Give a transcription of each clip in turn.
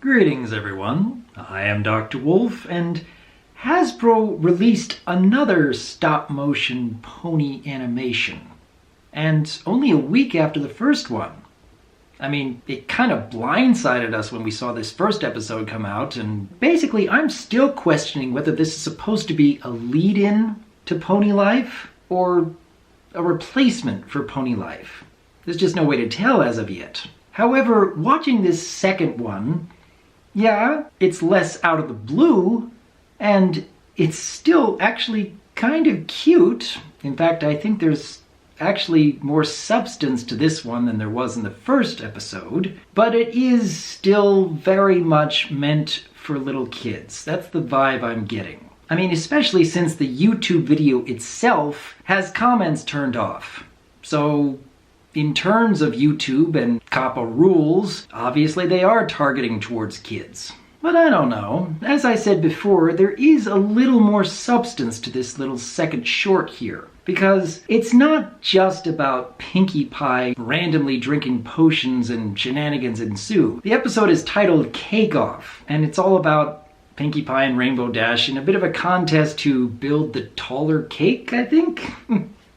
Greetings everyone, I am Dr. Wolf, and Hasbro released another stop-motion pony animation. And only a week after the first one. I mean, it kind of blindsided us when we saw this first episode come out, and basically I'm still questioning whether this is supposed to be a lead-in to Pony Life, or a replacement for Pony Life. There's just no way to tell as of yet. However, watching this second one, yeah, it's less out of the blue, and it's still actually kind of cute. In fact, I think there's actually more substance to this one than there was in the first episode, but it is still very much meant for little kids. That's the vibe I'm getting. I mean, especially since the YouTube video itself has comments turned off. So, in terms of YouTube and COPPA rules, obviously they are targeting towards kids. But I don't know. As I said before, there is a little more substance to this little second short here. Because it's not just about Pinkie Pie randomly drinking potions and shenanigans ensue. The episode is titled Cake Off, and it's all about Pinkie Pie and Rainbow Dash in a bit of a contest to build the taller cake, I think?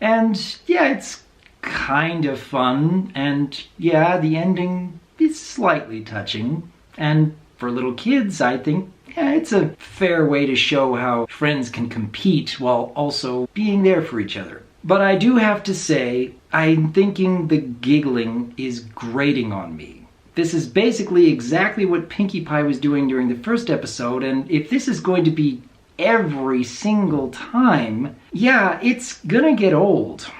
And yeah, it's kind of fun, and yeah, the ending is slightly touching. And for little kids, I think, yeah, it's a fair way to show how friends can compete while also being there for each other. But I do have to say, I'm thinking the giggling is grating on me. This is basically exactly what Pinkie Pie was doing during the first episode, and if this is going to be every single time, yeah, it's gonna get old.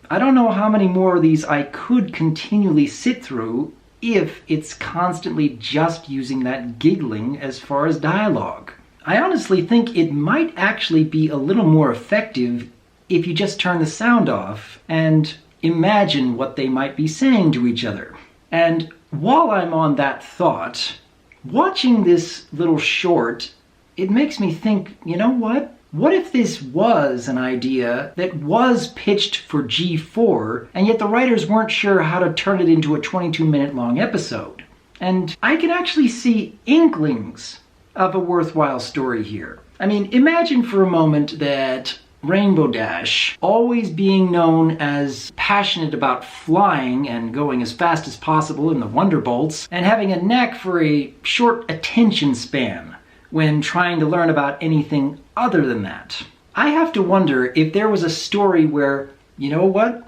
I don't know how many more of these I could continually sit through if it's constantly just using that giggling as far as dialogue. I honestly think it might actually be a little more effective if you just turn the sound off and imagine what they might be saying to each other. And while I'm on that thought, watching this little short, it makes me think, you know what? What if this was an idea that was pitched for G4, and yet the writers weren't sure how to turn it into a 22-minute long episode? And I can actually see inklings of a worthwhile story here. I mean, imagine for a moment that Rainbow Dash, always being known as passionate about flying and going as fast as possible in the Wonderbolts, and having a knack for a short attention span when trying to learn about anything other than that. I have to wonder if there was a story where, you know what?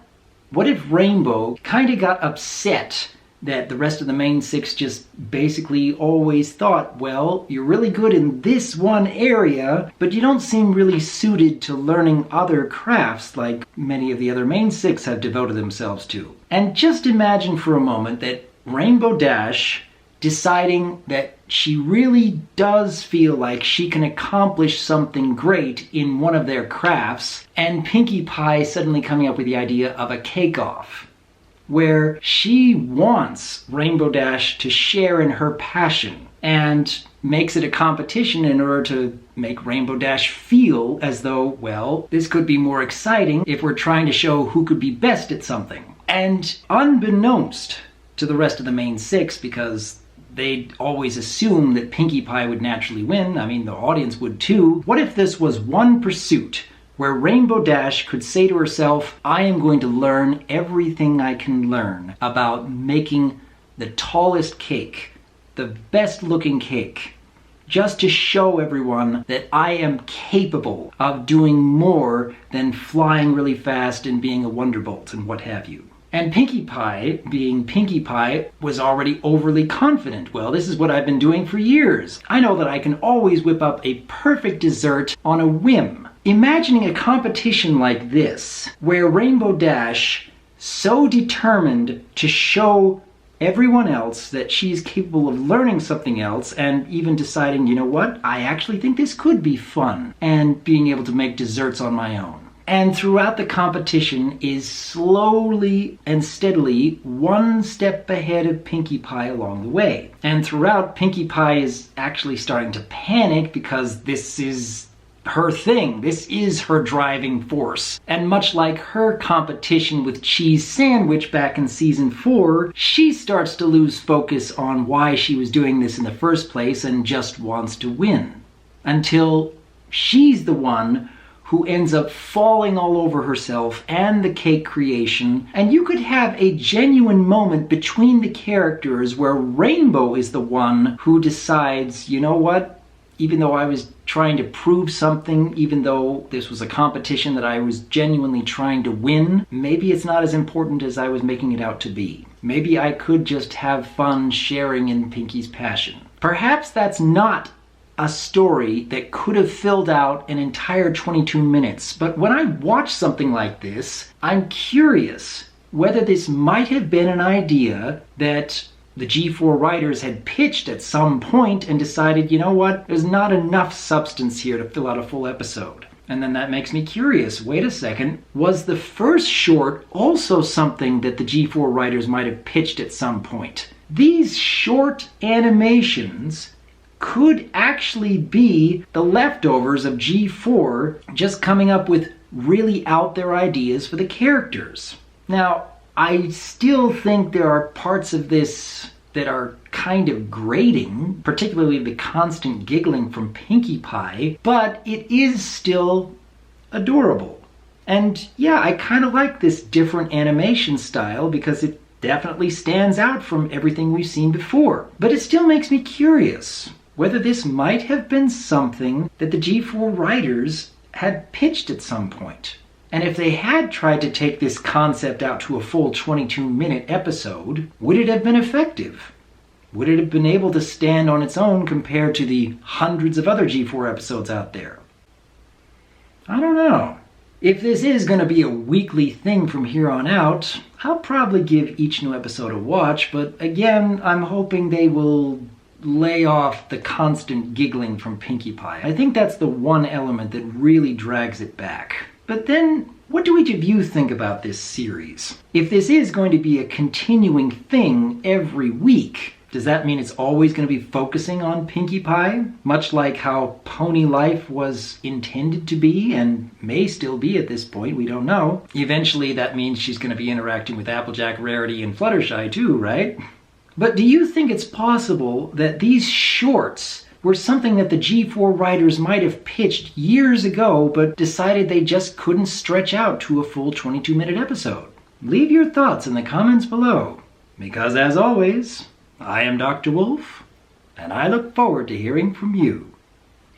What if Rainbow kind of got upset that the rest of the main six just basically always thought, well, you're really good in this one area, but you don't seem really suited to learning other crafts like many of the other main six have devoted themselves to. And just imagine for a moment that Rainbow Dash deciding that she really does feel like she can accomplish something great in one of their crafts, and Pinkie Pie suddenly coming up with the idea of a cake-off, where she wants Rainbow Dash to share in her passion, and makes it a competition in order to make Rainbow Dash feel as though, well, this could be more exciting if we're trying to show who could be best at something. And unbeknownst to the rest of the main six, because they'd always assume that Pinkie Pie would naturally win. I mean, the audience would too. What if this was one pursuit where Rainbow Dash could say to herself, I am going to learn everything I can learn about making the tallest cake, the best looking cake, just to show everyone that I am capable of doing more than flying really fast and being a Wonderbolt and what have you. And Pinkie Pie, being Pinkie Pie, was already overly confident. Well, this is what I've been doing for years. I know that I can always whip up a perfect dessert on a whim. Imagining a competition like this, where Rainbow Dash, so determined to show everyone else that she's capable of learning something else, and even deciding, you know what, I actually think this could be fun, and being able to make desserts on my own. And throughout the competition is slowly and steadily one step ahead of Pinkie Pie along the way. And throughout, Pinkie Pie is actually starting to panic because this is her thing. This is her driving force. And much like her competition with Cheese Sandwich back in season 4, she starts to lose focus on why she was doing this in the first place and just wants to win. Until she's the one who ends up falling all over herself and the cake creation, and you could have a genuine moment between the characters where Rainbow is the one who decides, you know what, even though I was trying to prove something, even though this was a competition that I was genuinely trying to win, maybe it's not as important as I was making it out to be. Maybe I could just have fun sharing in Pinky's passion. Perhaps that's not a story that could have filled out an entire 22 minutes. But when I watch something like this, I'm curious whether this might have been an idea that the G4 writers had pitched at some point and decided, you know what, there's not enough substance here to fill out a full episode. And then that makes me curious. Wait a second. Was the first short also something that the G4 writers might have pitched at some point? These short animations could actually be the leftovers of G4 just coming up with really out there ideas for the characters. Now, I still think there are parts of this that are kind of grating, particularly the constant giggling from Pinkie Pie, but it is still adorable. And yeah, I kind of like this different animation style because it definitely stands out from everything we've seen before. But it still makes me curious whether this might have been something that the G4 writers had pitched at some point. And if they had tried to take this concept out to a full 22-minute episode, would it have been effective? Would it have been able to stand on its own compared to the hundreds of other G4 episodes out there? I don't know. If this is going to be a weekly thing from here on out, I'll probably give each new episode a watch, but again, I'm hoping they will lay off the constant giggling from Pinkie Pie. I think that's the one element that really drags it back. But then, what do each of you think about this series? If this is going to be a continuing thing every week, does that mean it's always going to be focusing on Pinkie Pie? Much like how Pony Life was intended to be, and may still be at this point, we don't know. Eventually that means she's going to be interacting with Applejack, Rarity, and Fluttershy too, right? But do you think it's possible that these shorts were something that the G4 writers might have pitched years ago but decided they just couldn't stretch out to a full 22-minute episode? Leave your thoughts in the comments below. Because as always, I am Dr. Wolf, and I look forward to hearing from you.